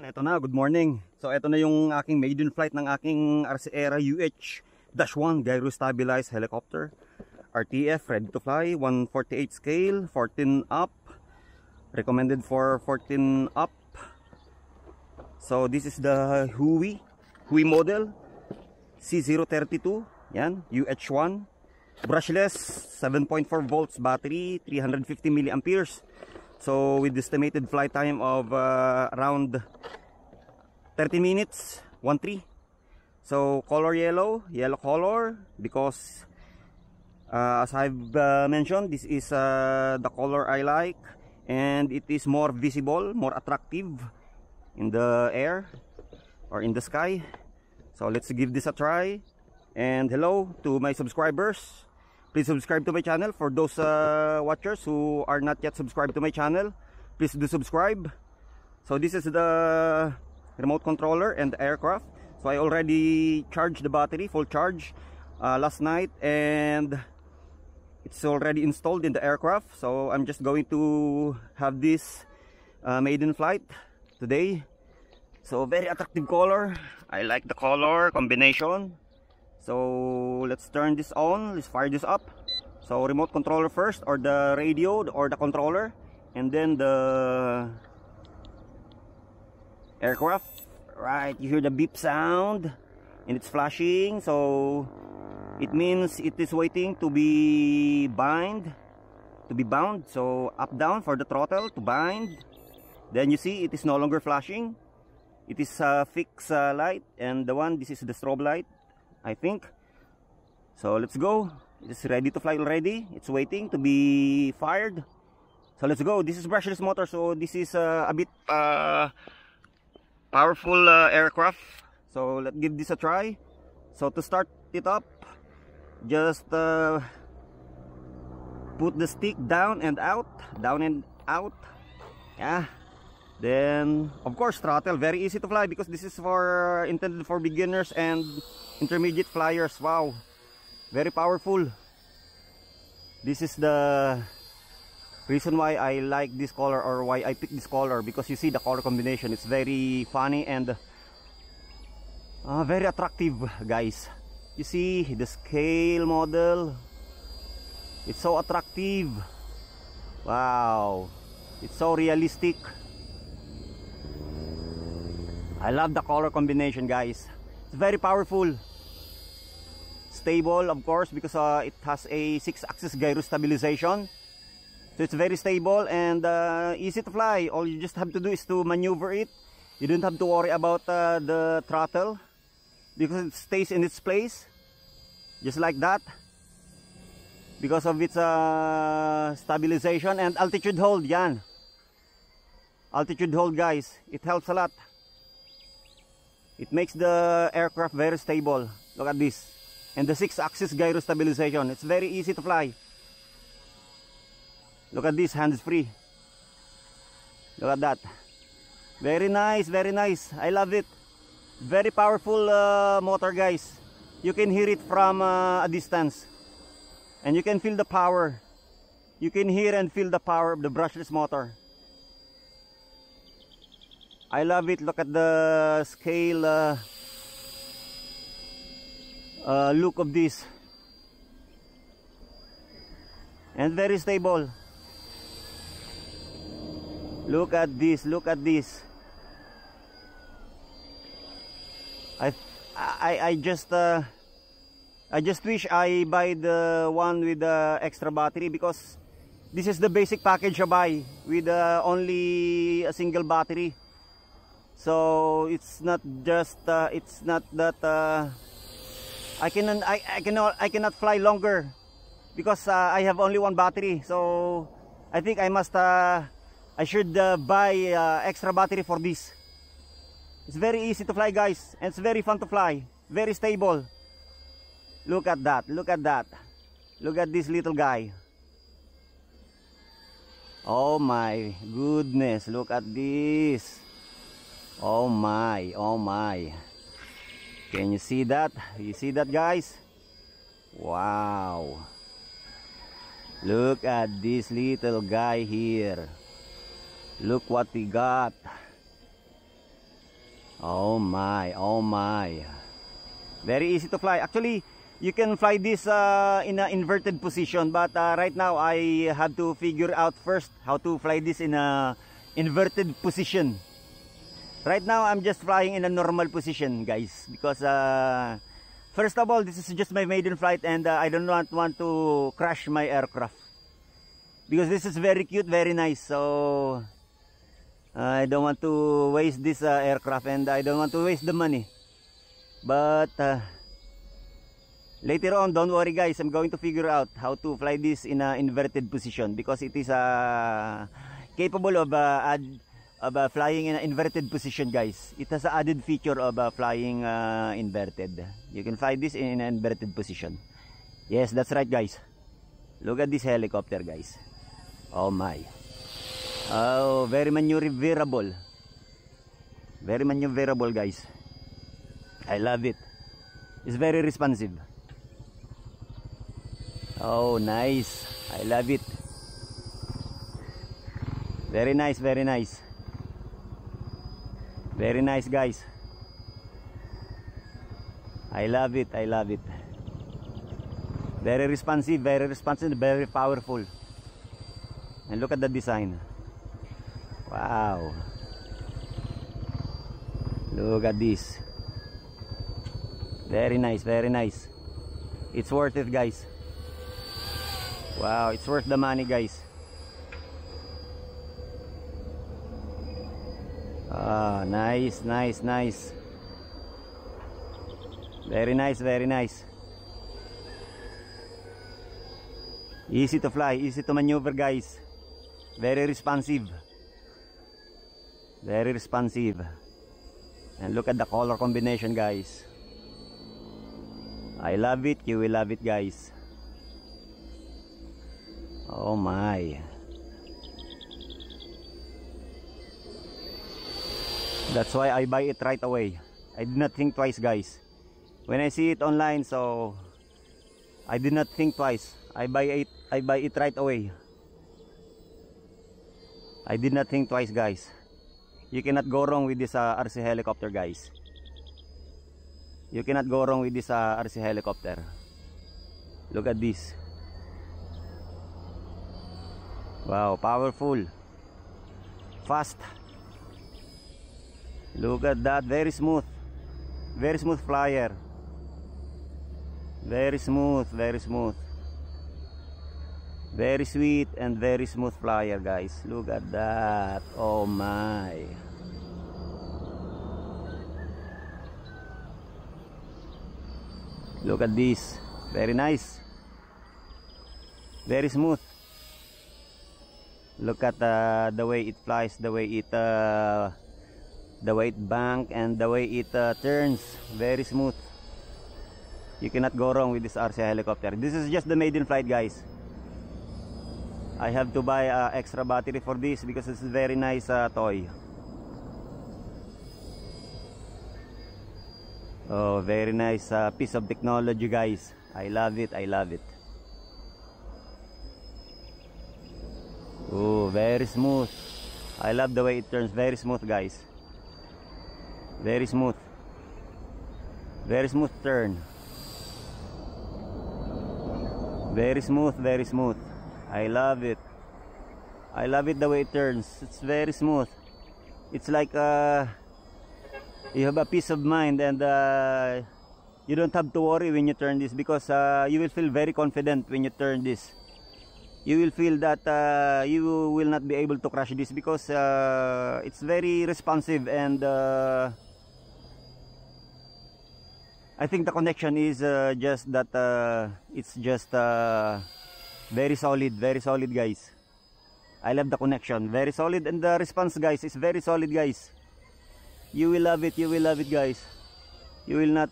Eto na, good morning. So eto na yung aking maiden flight ng aking RC Aera UH-1 gyro stabilized helicopter. RTF, ready to fly, 148 scale, 14 up. Recommended for 14 up. So this is the Huey model C032. Yan, UH-1. Brushless, 7.4 volts battery, 350 milliamperes. So with estimated flight time of around 30 minutes, 13. So color yellow color, because as I've mentioned, this is the color I like, and it is more visible, more attractive in the air or in the sky. So let's give this a try. And hello to my subscribers. Please subscribe to my channel. For those watchers who are not yet subscribed to my channel, please do subscribe. So this is the remote controller and the aircraft. So I already charged the battery, full charge, last night, and it's already installed in the aircraft. So I'm just going to have this maiden flight today. So very attractive color. I like the color combination. So let's turn this on, let's fire this up. So remote controller first, or the radio, or the controller, and then the aircraft. Right, you hear the beep sound and it's flashing, so it means it is waiting to be bound. So up down for the throttle to bind. Then you see it is no longer flashing. It is a fixed light, and the one, this is the strobe light, I think. So let's go. It's ready to fly already. It's waiting to be fired. So let's go. This is brushless motor, so this is a bit powerful aircraft. So let's give this a try. So to start it up, just put the stick down and out. Yeah. Then of course throttle, very easy to fly, because this is for intended for beginners and intermediate flyers. Wow, very powerful. This is the reason why I like this color, or why I picked this color, because you see the color combination, it's very funny and very attractive, guys. You see the scale model, it's so attractive. Wow, it's so realistic. I love the color combination, guys. It's very powerful. Stable, of course, because it has a 6-axis gyro stabilization. So it's very stable and easy to fly. All you just have to do is to maneuver it. You don't have to worry about the throttle, because it stays in its place, just like that, because of its stabilization and altitude hold. Yan, altitude hold, guys, it helps a lot. It makes the aircraft very stable. Look at this. And the 6-axis gyro stabilization. It's very easy to fly. Look at this, hands free. Look at that. Very nice, very nice. I love it. Very powerful motor, guys. You can hear it from a distance. And you can feel the power. You can hear and feel the power of the brushless motor. I love it. Look at the scale look of this, and very stable. Look at this, look at this. I just wish I buy the one with the extra battery, because this is the basic package I buy with only a single battery. So it's not just it's not that I cannot fly longer, because I have only one battery. So I think I should buy extra battery for this. It's very easy to fly, guys, and it's very fun to fly, very stable. Look at that, look at that, look at this little guy. Oh my goodness, look at this. Oh my, oh my. Can you see that? You see that, guys? Wow. Look at this little guy here. Look what we got. Oh my, oh my. Very easy to fly. Actually, you can fly this in an inverted position, but right now I have to figure out first how to fly this in a inverted position. Right now I'm just flying in a normal position, guys, because first of all, this is just my maiden flight, and I don't want to crash my aircraft, because this is very cute, very nice. So I don't want to waste this aircraft, and I don't want to waste the money. But later on, don't worry guys, I'm going to figure out how to fly this in an inverted position, because it is capable of flying in an inverted position, guys. It has an added feature of flying inverted. You can fly this in an inverted position. Yes, that's right guys. Look at this helicopter, guys. Oh my. Oh, very maneuverable. Very maneuverable, guys. I love it. It's very responsive. Oh, nice. I love it. Very nice, very nice. Very nice, guys. I love it, I love it. Very responsive, very powerful. And look at the design. Wow. Look at this. Very nice, very nice. It's worth it, guys. Wow, it's worth the money, guys. Ah, nice, nice, nice. Very nice, very nice. Easy to fly, easy to maneuver, guys. Very responsive. Very responsive. And look at the color combination, guys. I love it, you will love it, guys. Oh my. That's why I buy it right away. I did not think twice, guys. When I see it online, so I did not think twice. I buy it right away. I did not think twice, guys. You cannot go wrong with this RC helicopter, guys. You cannot go wrong with this RC helicopter. Look at this. Wow, powerful. Fast. Look at that, very smooth. Very smooth flyer. Very smooth, very smooth. Very sweet and very smooth flyer, guys. Look at that. Oh my. Look at this. Very nice. Very smooth. Look at the way it flies, the way it bank, and the way it turns. Very smooth. You cannot go wrong with this RC helicopter. This is just the maiden flight, guys. I have to buy extra battery for this because it's a very nice toy. Oh, very nice piece of technology, guys. I love it, I love it. Oh, very smooth. I love the way it turns. Very smooth, guys. Very smooth. Very smooth turn. Very smooth, very smooth. I love it. I love it the way it turns. It's very smooth. It's like you have a peace of mind, and you don't have to worry when you turn this, because you will feel very confident when you turn this. You will feel that you will not be able to crash this, because it's very responsive, and I think the connection is just that it's just very solid, guys. I love the connection, very solid, and the response, guys, is very solid, guys. You will love it, guys. You will not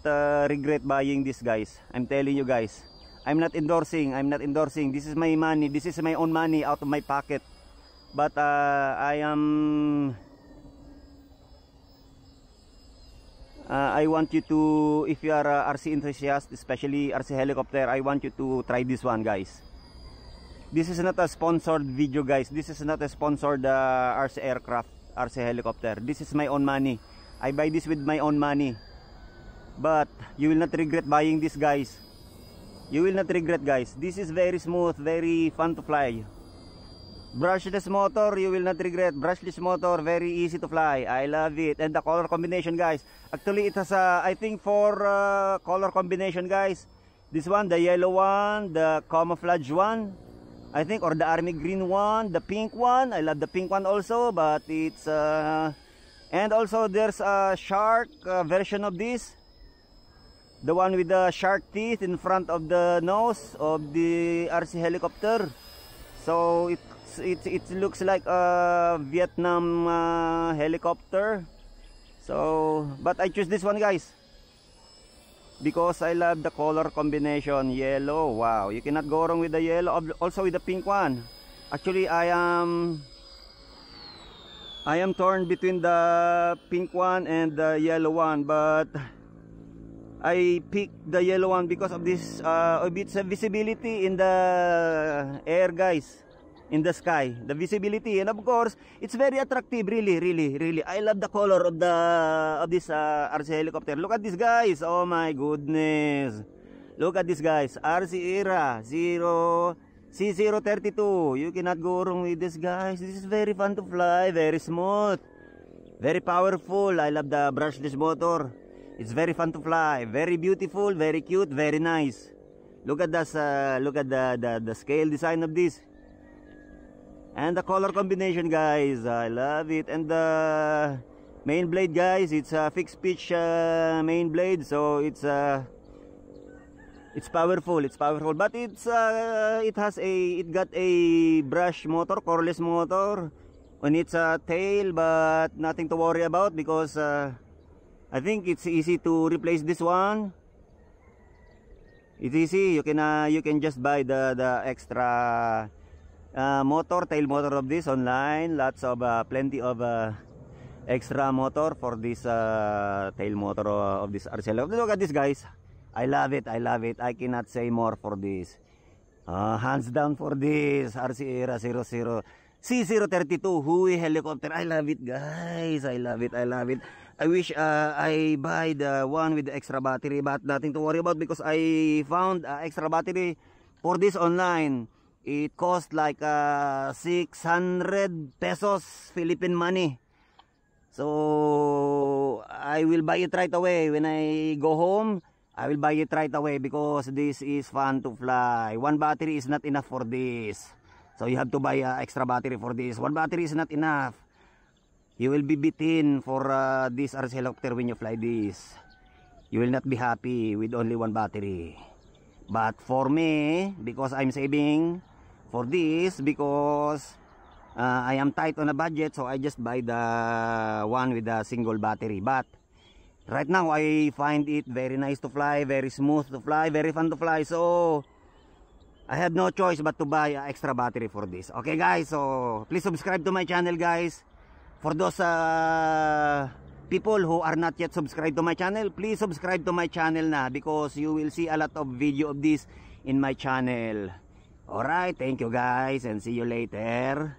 regret buying this, guys. I'm telling you, guys. I'm not endorsing. This is my money. This is my own money out of my pocket. But I want you to, if you are a RC enthusiast, especially RC helicopter, I want you to try this one, guys. This is not a sponsored video, guys. This is not a sponsored RC aircraft, RC helicopter. This is my own money. I buy this with my own money. But you will not regret buying this, guys. You will not regret, guys. This is very smooth, very fun to fly. Brushless motor, you will not regret. Brushless motor, very easy to fly. I love it. And the color combination, guys. Actually, it has I think 4 color combination, guys. This one, the yellow one, the camouflage one, I think, or the army green one, the pink one. I love the pink one also, but it's and also there's a shark version of this. The one with the shark teeth in front of the nose of the RC helicopter. So it looks like a Vietnam helicopter. So, but I choose this one, guys, because I love the color combination. Yellow, wow, you cannot go wrong with the yellow. Also with the pink one. Actually, I am torn between the pink one and the yellow one, but I picked the yellow one because of this of its visibility in the air, guys, in the sky, the visibility, and of course it's very attractive. Really I love the color of this RC helicopter. Look at this, guys. Oh my goodness, look at this, guys. RC Era C032. You cannot go wrong with this, guys. This is very fun to fly, very smooth, very powerful. I love the brushless motor. It's very fun to fly, very beautiful, very cute, very nice. Look at this, look at the scale design of this, and the color combination, guys. I love it. And the main blade, guys, it's a fixed pitch main blade, so it's powerful. It's powerful, but it got a brush motor, coreless motor on its tail, but nothing to worry about because I think it's easy to replace this one. It's easy. You can just buy the extra motor, tail motor of this online. Lots of plenty of extra motor for this tail motor of this RC. Look at this, guys. I love it. I love it. I cannot say more for this. Hands down for this RC Era 00 C032 Huey helicopter. I love it, guys. I love it. I love it. I wish I buy the one with the extra battery, but nothing to worry about because I found extra battery for this online. It cost like 600 pesos Philippine money. So I will buy it right away. When I go home, I will buy it right away because this is fun to fly. One battery is not enough for this. So you have to buy extra battery for this. One battery is not enough. You will be beaten for this RC helicopter when you fly this. You will not be happy with only one battery. But for me, because I'm saving for this, because I am tight on a budget, so I just buy the one with a single battery. But right now, I find it very nice to fly, very smooth to fly, very fun to fly. So I have no choice but to buy extra battery for this. Okay, guys, so please subscribe to my channel, guys. For those people who are not yet subscribed to my channel, please subscribe to my channel na, because you will see a lot of video of this in my channel. Alright, thank you, guys, and see you later.